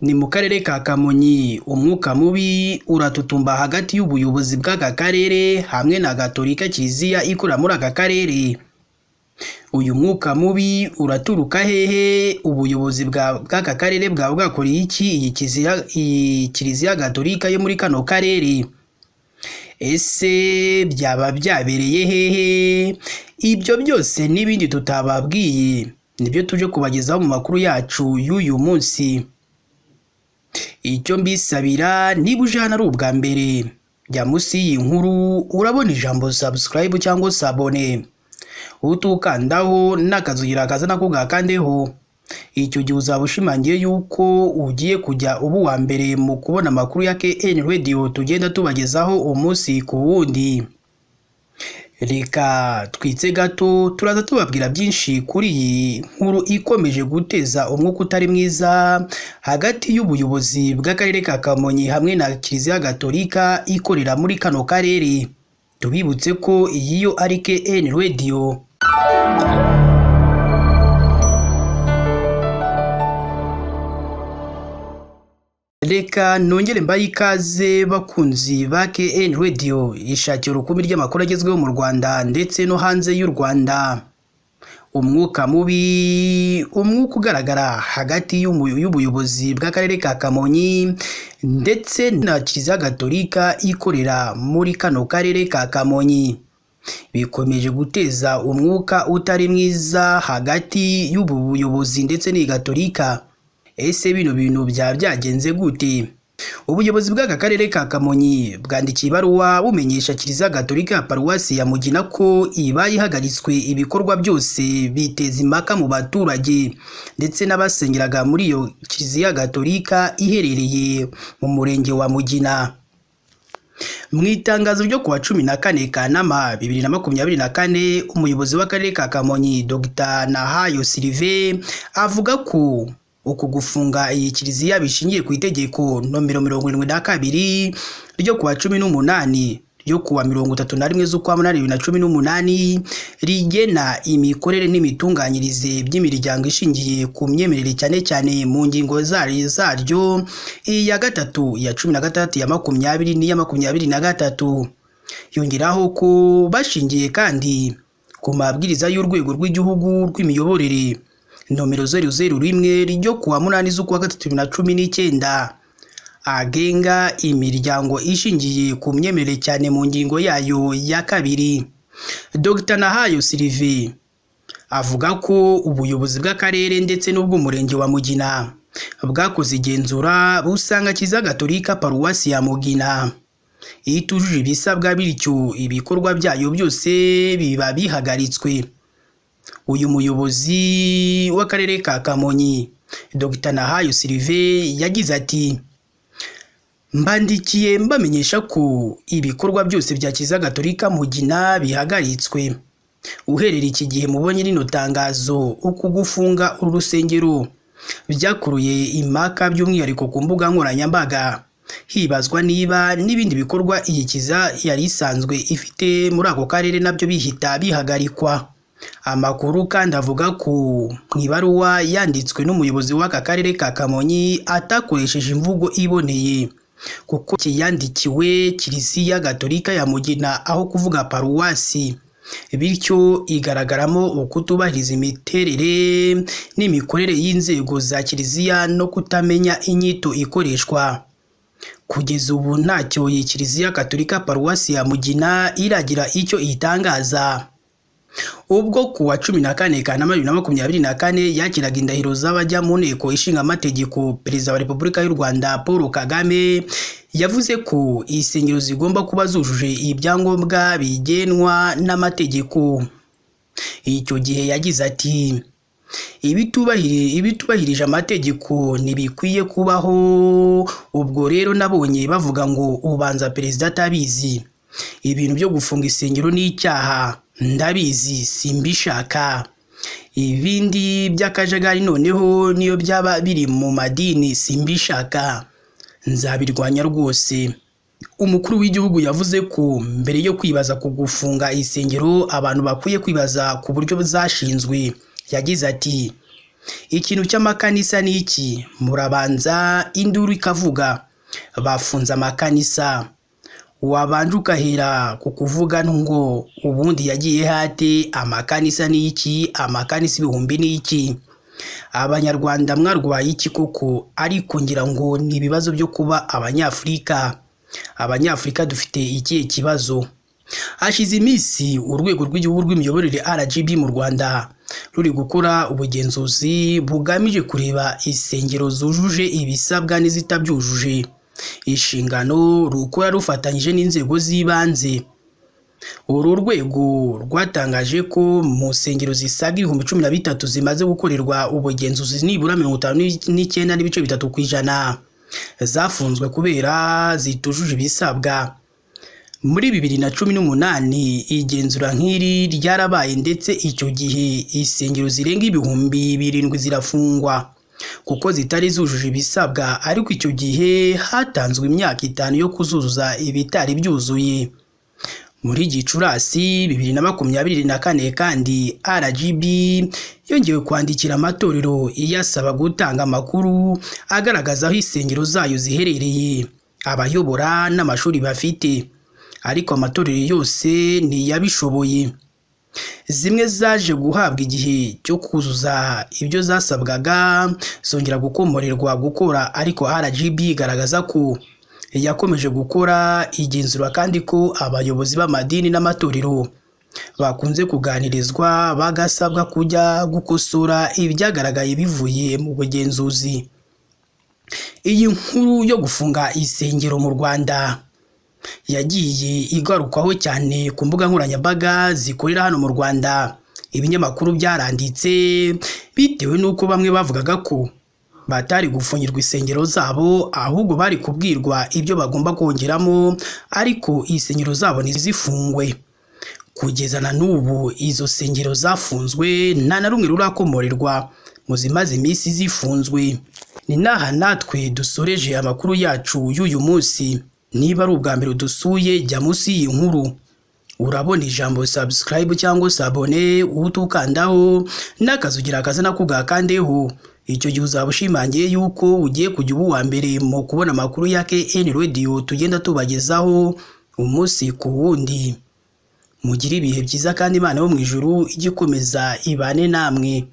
Ni mu karere ka Kamonyi umwuka mubi uratutumba hagati y'ubuyobozi bw'aka karere hamwe na Gatolika Kiliziya ikora muri aka karere. Uyu mwuka mubi uraturuka hehe? Ubuyobozi bw'aka karere bwaba bwakoreye iki iyi Kiliziya Gatolika yo muri kano karere? Ese byaba byabereye hehe? Ibyo byose n'ibindi tutababwiye nibyo tuje kubagezaho mu makuru yacu y'uyu munsi. Icyo mbisabira, niba uje hano ari ubwa mbere, jya munsi y'iyi nkuru urabona ijambo subscribe cyangwa se abone, utukandaho n'akazugira kaza nako gakandeho. Icyo gihe uzaba ushimangiye yuko ugiye kujya uba uwa mbere mu kubona amakuru ya KN Radio tugenda tubagezaho umunsi ku wundi. Reka twitse gato, turaza tubabwira byinshi kuri iyi nkuru ikomeje guteza umwuka utari mwiza hagati y'ubuyobozi bw'akarere ka Kamonyi hamwe na Kiliziya Gatolika ikorera muri kano karere. Tubibutse ko iyi yo ari KN Radio. Reka nongere mbaye ikaze bakunzi ba KN Radio, ishakira urukumbi ry'amakuru agezweho mu Rwanda ndetse no hanze y'u Rwanda. Umwuka mubi, umwuka ugaragara hagati y'ubuyobozi bw'akarere ka Kamonyi ndetse na Kiliziya Gatolika ikorera muri kano karere ka Kamonyi, bikomeje guteza umwuka utari mwiza hagati y'ubu buyobozi ndetse n'iyi Gatolika. Ese bino bintu byagenze gute? Ubuyobozi bw'aka karere ka Kamonyi bwandikiye ibaruwa bumenyesha Kiliziya Gatolika ya Paruwasi ya Mugina ko ibaye ihagaritswe ibikorwa byose biteza impaka mu baturage ndetse n'abasengeraga muri iyo Kiliziya Gatolika iherereye mu murenge wa Mugina. Mu itangazo ryo kuwa 14 Kanama 2024, umuyobozi w'akarere ka Kamonyi Dr. Nahayo Sylvain avuga ko uku gufunga iyi Kiliziya bishingiye ku itegeko nomero 72 ryo kuwa 18 ryo kuwa 31 z'ukwa 2018 rigena imikorere n'imitunganyirize by'imiryango ishingiye ku myemerere cyane cyane mu ngingo zaryo iya gatatu, ya 16, ya 20 n'iya 23. Yongeraho ko bashingiye kandi ku mabwiriza y'urwego rw'igihugu rw'imiyoborere nomero 001 ryo kuwa 8 z'ukwa 2019 agenga imiryango ishingiye ku myemerere cyane mu ngingo yayo ya 2. Dr. Nahayo Sylvain avuga ko ubuyobozi bw'akarere ndetse n'ubw'umurenge wa Mugina bwakoze igenzura busanga Kiliziya Gatolika Paruwasi ya Mugina itujuje ibisabwa, bityo ibikorwa byayo byose biba bihagaritswe. Uyu muyobozi w'akarere ka Kamonyi Dr. Nahayo Sylvain yagize ati: mbandikiye mbamenyesha ko ibikorwa byose bya Kiliziya Gatolika Mugina bihagaritswe. Uherera iki gihe mubonye rino tangazo, uku gufunga uru rusengero byakuruye impaka by'umwihariko ku mbuga nkoranyambaga, hibazwa niba n'ibindi bikorwa iyi Kiliziya yari isanzwe ifite muri ako karere nabyo bihita bihagarikwa. Amakuru kandi avuga ko mu ibaruwa yanditswe n'umuyobozi w'aka karere ka Kamonyi atakoresheje imvugo iboneye, kuko yandikiwe Kiliziya Gatolika ya Mugina aho kuvuga paruwasi, bityo igaragaramo ukutubahiriza imiterere n'imikorere y'inzego za Kiliziya no kutamenya inyito ikoreshwa. Kugeza ubu ntacyo iyi Kiliziya Gatolika Paruwasi ya Mugina iragira icyo itangaza. Ubwo kuwa 14 Kanama 2024 yakiraga indahiro z'abajya mu nteko ishinga amategeko, Perezida wa Repubulika y'u Rwanda Paul Kagame yavuze ko insengero zigomba kuba zujuje ibyangombwa bigenwa n'amategeko. Icyo gihe yagize ati: ibitubahirije amategeko ntibikwiye kubaho. Ubwo rero nabonye bavuga ngo ubanza perezida atabizi. Ibintu byo gufunga insengero ni icyaha, ndabizi, simbishaka. Ibindi by'akajagari noneho niyo byaba biri mu madini simbishaka, nzabirwanya rwose. Umukuru w'igihugu yavuze ko mbere yo kwibaza ku gufunga insengero abantu bakwiye kwibaza ku buryo zashinzwe. Yagize ati: Ikintu cy'amakanisa ni iki? Murabanza induru ikavuga, bafunze amakanisa. Wabanje ugahera ku kuvuga ngo ubundi yagiye hate, amakanisa ni iki, amakanisa ibihumbi ni iki? Abanyarwanda mwarwaye iki koko? Ariko ngira ngo ni ibibazo byo kuba Abanyafurika dufite ikihe kibazo? Hashize iminsi urwego rw'igihugu rw'imiyoborere RGB mu Rwanda ruri gukora ubugenzuzi bugamije kureba insengero zujuje ibisabwa n'izitabyujuje. Inshingano rukora rufatanyije n'inzego z'ibanze. Uru rwego rwatangaje ko mu nsengero zisaga 13,000 zimaze gukorerwa ubugenzuzi nibura 59.3% zafunzwe kubera zitujuje ibisabwa. Muri 2018 igenzura nk'iri ryarabaye ndetse icyo gihe insengero zirenga 7,000 zirafungwa kuko zitari zujuje ibisabwa, ariko icyo gihe hatanzwe imyaka 5 yo kuzuzuza ibitari byuzuye. Muri Gicurasi 2024 kandi RGB yongeye kwandikira amatorero iyasaba gutanga amakuru agaragaza aho insengero zayo ziherereye, abayobora n'amashuri bafite, ariko amatorero yose ntiyabishoboye. Zimwe zaje guhabwa igihe cyo kuzuza ibyo zasabwaga zongera gukomorerwa gukora, ariko RGB igaragaza ko yakomeje gukora igenzura kandi ko abayobozi b'amadini n'amatorero bakunze kuganirizwa bagasabwa kujya gukosora ibyagaragaye bivuye mu bugenzuzi. Iyi nkuru yo gufunga insengero mu Rwanda yagiye igarukwaho cyane ku mbuga nkoranyambaga zikorera hano mu Rwanda. Ibinyamakuru byaranditse bitewe n'uko bamwe bavugaga ko batari gufungirwa insengero zabo, ahubwo bari kubwirwa ibyo bagomba kongeramo, ariko insengero zabo ntizifungwe. Kugeza na n'ubu izo nsengero zafunzwe nta na rumwe rurakomorerwa mu zimaze iminsi zifunzwe. Ni naha natwe dusoreje amakuru yacu y'uyu munsi. Niba ari ubwa mbere dusuye, jya munsi y'iyi nkuru urabona ijambo subscribe cyangwa se abone, utukandaho n'akazugira kaza nakugakandeho. Icyo gihe uzaba ushimangiye yuko ugiye kujya uba uwa mbere mu kubona amakuru ya KN Radio tugenda tubagezaho umunsi ku wundi. Mugire ibihe byiza kandi Imana yo mu ijuru ijye ikomeza ibane namwe.